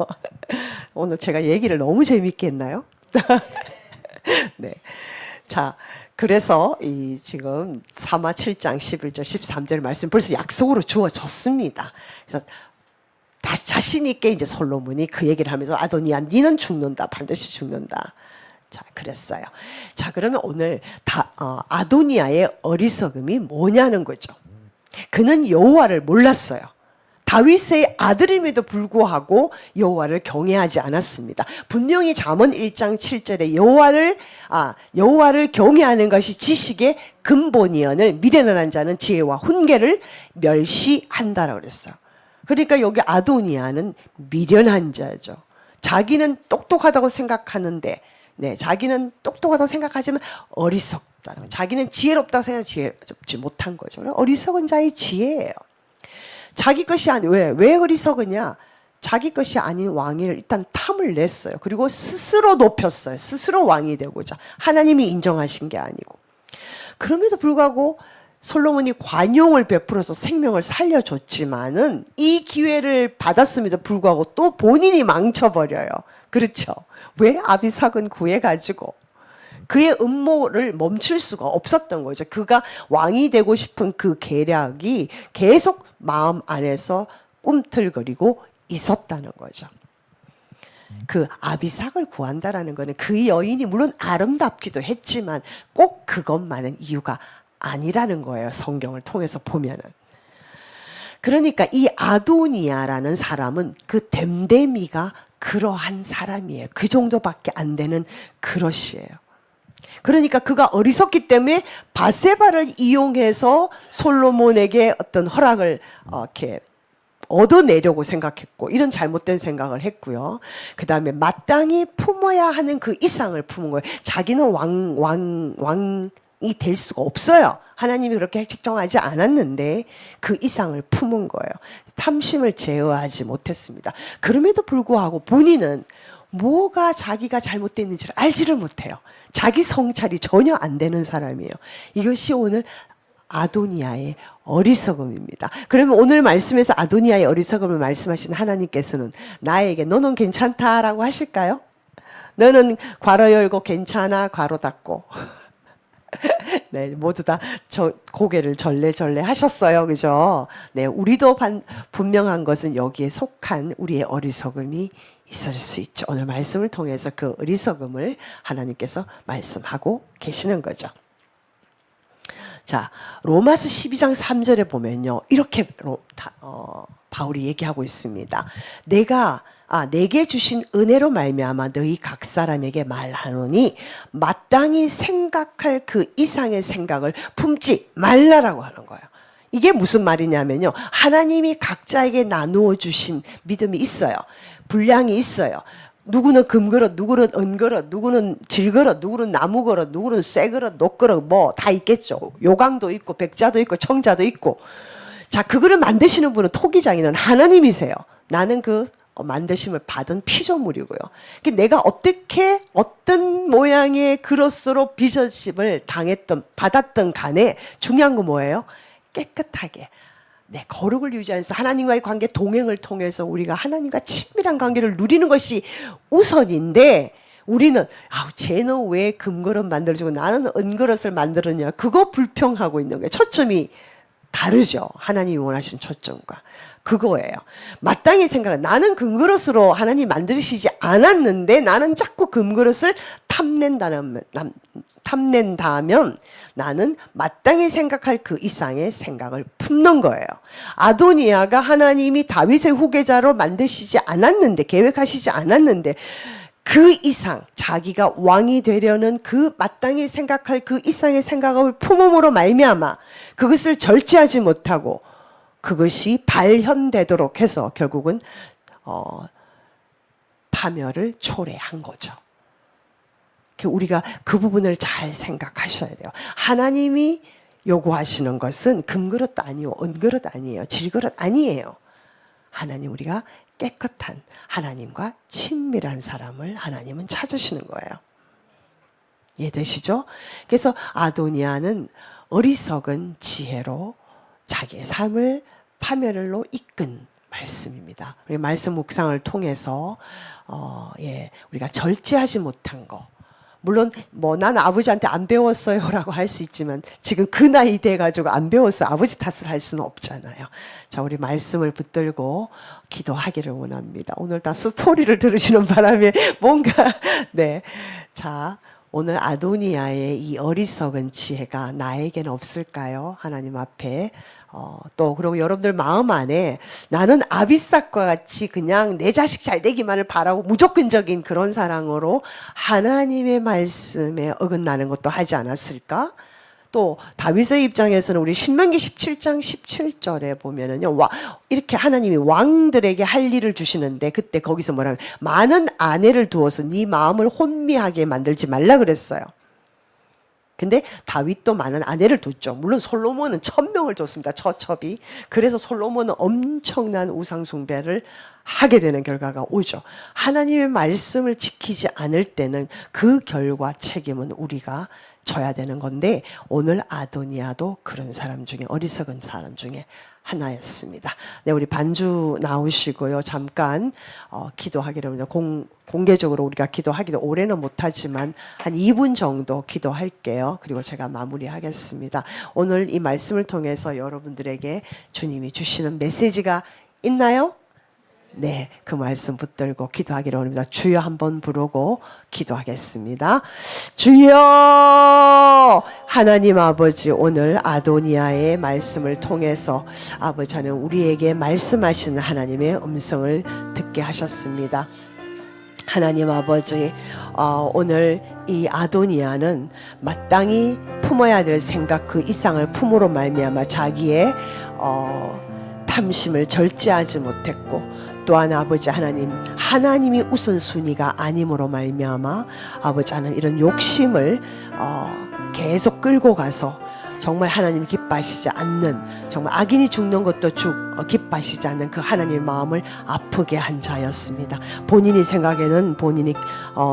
오늘 제가 얘기를 너무 재밌게 했나요? 네. 자, 그래서 지금 사마 7장 11절 13절 말씀 벌써 약속으로 주어졌습니다. 그래서 자신 있게 이제 솔로몬이 그 얘기를 하면서 아도니야 니는 죽는다. 반드시 죽는다. 자, 그랬어요. 자, 그러면 오늘 아도니아의 어리석음이 뭐냐는 거죠. 그는 여호와를 몰랐어요. 다윗의 아들임에도 불구하고 여호와를 경외하지 않았습니다. 분명히 잠언 1장 7절에 여호와를 경외하는 것이 지식의 근본이언을 미련한 자는 지혜와 훈계를 멸시한다라고 그랬어요. 그러니까 여기 아도니아는 미련한 자죠. 자기는 똑똑하다고 생각하는데 자기는 똑똑하다고 생각하지만 어리석다는 거예요. 자기는 지혜롭다고 생각하면 지혜롭지 못한 거죠. 어리석은 자의 지혜예요. 자기 것이 왜 어리석으냐? 자기 것이 아닌 왕위를 일단 탐을 냈어요. 그리고 스스로 높였어요. 스스로 왕이 되고자. 하나님이 인정하신 게 아니고. 그럼에도 불구하고 솔로몬이 관용을 베풀어서 생명을 살려줬지만은 이 기회를 받았음에도 불구하고 또 본인이 망쳐버려요. 그렇죠? 왜 아비삭은 구해가지고 그의 음모를 멈출 수가 없었던 거죠. 그가 왕이 되고 싶은 그 계략이 계속 마음 안에서 꿈틀거리고 있었다는 거죠. 그 아비삭을 구한다라는 거는 그 여인이 물론 아름답기도 했지만 꼭 그것만은 이유가 아니라는 거예요. 성경을 통해서 보면은. 그러니까 이 아도니아라는 사람은 그 됨됨이가 그러한 사람이에요. 그 정도밖에 안 되는 그릇이에요. 그러니까 그가 어리석기 때문에 바세바를 이용해서 솔로몬에게 어떤 허락을 이렇게 얻어내려고 생각했고 이런 잘못된 생각을 했고요. 그 다음에 마땅히 품어야 하는 그 이상을 품은 거예요. 자기는 왕이 될 수가 없어요. 하나님이 그렇게 책정하지 않았는데 그 이상을 품은 거예요. 탐심을 제어하지 못했습니다. 그럼에도 불구하고 본인은 뭐가 자기가 잘못됐는지를 알지를 못해요. 자기 성찰이 전혀 안 되는 사람이에요. 이것이 오늘 아도니아의 어리석음입니다. 그러면 오늘 말씀에서 아도니아의 어리석음을 말씀하신 하나님께서는 나에게 너는 괜찮다라고 하실까요? 너는 괄호 열고 괜찮아, 괄호 닫고. 네, 모두 다 고개를 절레절레 하셨어요. 그죠? 네, 우리도 분명한 것은 여기에 속한 우리의 어리석음이 있을 수 있죠. 오늘 말씀을 통해서 그 어리석음을 하나님께서 말씀하고 계시는 거죠. 자, 로마서 12장 3절에 보면요. 이렇게 바울이 얘기하고 있습니다. 내게 주신 은혜로 말미암아 너희 각 사람에게 말하노니 마땅히 생각할 그 이상의 생각을 품지 말라라고 하는 거예요. 이게 무슨 말이냐면요. 하나님이 각자에게 나누어 주신 믿음이 있어요. 분량이 있어요. 누구는 금그릇, 누구는 은그릇, 누구는 질그릇, 누구는 나무그릇, 누구는 쇠그릇, 녹그릇 뭐 다 있겠죠. 요강도 있고 백자도 있고 청자도 있고. 자, 그거를 만드시는 분은 토기장인은 하나님이세요. 나는 그 만드심을 받은 피조물이고요. 내가 어떻게 어떤 모양의 그릇으로 빚어짐을 받았던 간에 중요한 건 뭐예요? 깨끗하게 거룩을 유지하면서 하나님과의 관계 동행을 통해서 우리가 하나님과 친밀한 관계를 누리는 것이 우선인데 우리는 쟤는 왜 금그릇 만들어주고 나는 은그릇을 만들었냐 그거 불평하고 있는 거예요. 초점이 다르죠. 하나님이 원하신 초점과 그거예요. 마땅히 생각은 나는 금그릇으로 하나님 만드시지 않았는데 나는 자꾸 금그릇을 탐낸다면 나는 마땅히 생각할 그 이상의 생각을 품는 거예요. 아도니아가 하나님이 다윗의 후계자로 만드시지 않았는데 계획하시지 않았는데 그 이상 자기가 왕이 되려는 그 마땅히 생각할 그 이상의 생각을 품음으로 말미암아 그것을 절제하지 못하고 그것이 발현되도록 해서 결국은 파멸을 초래한 거죠. 우리가 그 부분을 잘 생각하셔야 돼요. 하나님이 요구하시는 것은 금그릇도 아니고 은그릇 아니에요. 질그릇 아니에요. 하나님 우리가 깨끗한 하나님과 친밀한 사람을 하나님은 찾으시는 거예요. 이해되시죠? 그래서 아도니아는 어리석은 지혜로 자기의 삶을 파멸로 이끈 말씀입니다. 우리 말씀 묵상을 통해서 우리가 절제하지 못한 거 물론 난 아버지한테 안 배웠어요라고 할 수 있지만 지금 그 나이 돼가지고 안 배웠어 아버지 탓을 할 수는 없잖아요. 자, 우리 말씀을 붙들고 기도하기를 원합니다. 오늘 다 스토리를 들으시는 바람에 뭔가 자, 오늘 아도니아의 이 어리석은 지혜가 나에게는 없을까요? 하나님 앞에 또 그리고 여러분들 마음 안에 나는 아비삭과 같이 그냥 내 자식 잘 되기만을 바라고 무조건적인 그런 사랑으로 하나님의 말씀에 어긋나는 것도 하지 않았을까? 또 다윗의 입장에서는 우리 신명기 17장 17절에 보면은요, 이렇게 하나님이 왕들에게 할 일을 주시는데 그때 거기서 뭐라면 많은 아내를 두어서 네 마음을 혼미하게 만들지 말라 그랬어요. 근데 다윗도 많은 아내를 뒀죠. 물론 솔로몬은 1000명을 뒀습니다. 처첩이. 그래서 솔로몬은 엄청난 우상 숭배를 하게 되는 결과가 오죠. 하나님의 말씀을 지키지 않을 때는 그 결과 책임은 우리가 져야 되는 건데 오늘 아도니아도 그런 사람 중에 어리석은 사람 중에 하나였습니다. 네, 우리 반주 나오시고요. 잠깐 기도하기로 합니다. 공개적으로 우리가 기도하기도 오래는 못하지만 한 2분 정도 기도할게요. 그리고 제가 마무리하겠습니다. 오늘 이 말씀을 통해서 여러분들에게 주님이 주시는 메시지가 있나요? 네, 그 말씀 붙들고 기도하기로 합니다. 주여 한번 부르고 기도하겠습니다. 주여! 하나님 아버지, 오늘 아도니아의 말씀을 통해서 아버지 하나님 우리에게 말씀하시는 하나님의 음성을 듣게 하셨습니다. 하나님 아버지, 오늘 이 아도니아는 마땅히 품어야 될 생각 그 이상을 품으로 말미암아 자기의 탐심을 절제하지 못했고 또한 아버지 하나님이 우선순위가 아님으로 말미암아 아버지 하나님 이런 욕심을 계속 끌고 가서 정말 하나님이 기뻐하시지 않는, 정말 악인이 죽는 것도 기뻐하시지 않는 그 하나님의 마음을 아프게 한 자였습니다. 본인이 생각에는 본인이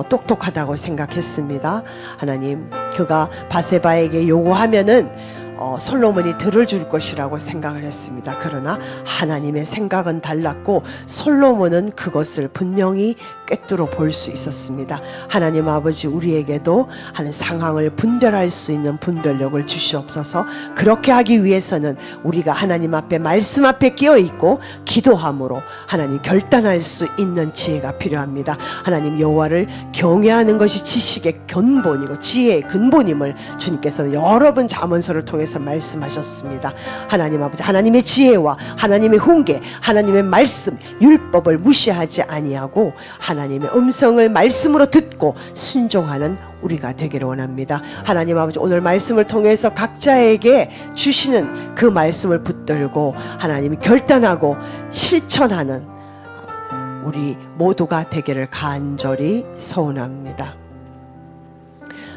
똑똑하다고 생각했습니다. 하나님, 그가 바세바에게 요구하면은 솔로몬이 들어줄 것이라고 생각을 했습니다. 그러나 하나님의 생각은 달랐고 솔로몬은 그것을 분명히 꿰뚫어 볼 수 있었습니다. 하나님 아버지, 우리에게도 하는 상황을 분별할 수 있는 분별력을 주시옵소서. 그렇게 하기 위해서는 우리가 하나님 앞에, 말씀 앞에 끼어 있고 기도함으로 하나님 결단할 수 있는 지혜가 필요합니다. 하나님, 여호와를 경외하는 것이 지식의 근본이고 지혜의 근본임을 주님께서는 여러 번 잠언서를 통해서 말씀하셨습니다. 하나님 아버지, 하나님의 지혜와 하나님의 훈계, 하나님의 말씀, 율법을 무시하지 아니하고 하나님의 음성을 말씀으로 듣고 순종하는 우리가 되기를 원합니다. 하나님 아버지, 오늘 말씀을 통해서 각자에게 주시는 그 말씀을 붙들고 하나님이 결단하고 실천하는 우리 모두가 되기를 간절히 소원합니다.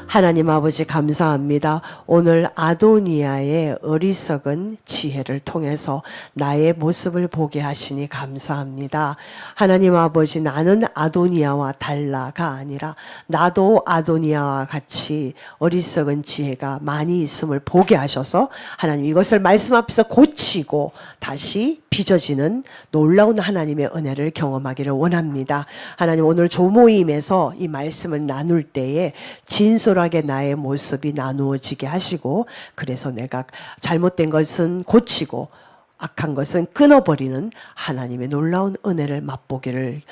하나님 아버지, 감사합니다. 오늘 아도니아의 어리석은 지혜를 통해서 나의 모습을 보게 하시니 감사합니다. 하나님 아버지, 나는 아도니아와 달라가 아니라 나도 아도니아와 같이 어리석은 지혜가 많이 있음을 보게 하셔서 하나님, 이것을 말씀 앞에서 고치고 다시 빚어지는 놀라운 하나님의 은혜를 경험하기를 원합니다. 하나님, 오늘 조모임에서 이 말씀을 나눌 때에 진솔하게 나의 모습이 나누어지게 하시고, 그래서 내가 잘못된 것은 고치고 악한 것은 끊어버리는 하나님의 놀라운 은혜를 맛보기를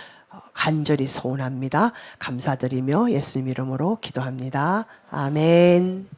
간절히 소원합니다. 감사드리며 예수님 이름으로 기도합니다. 아멘.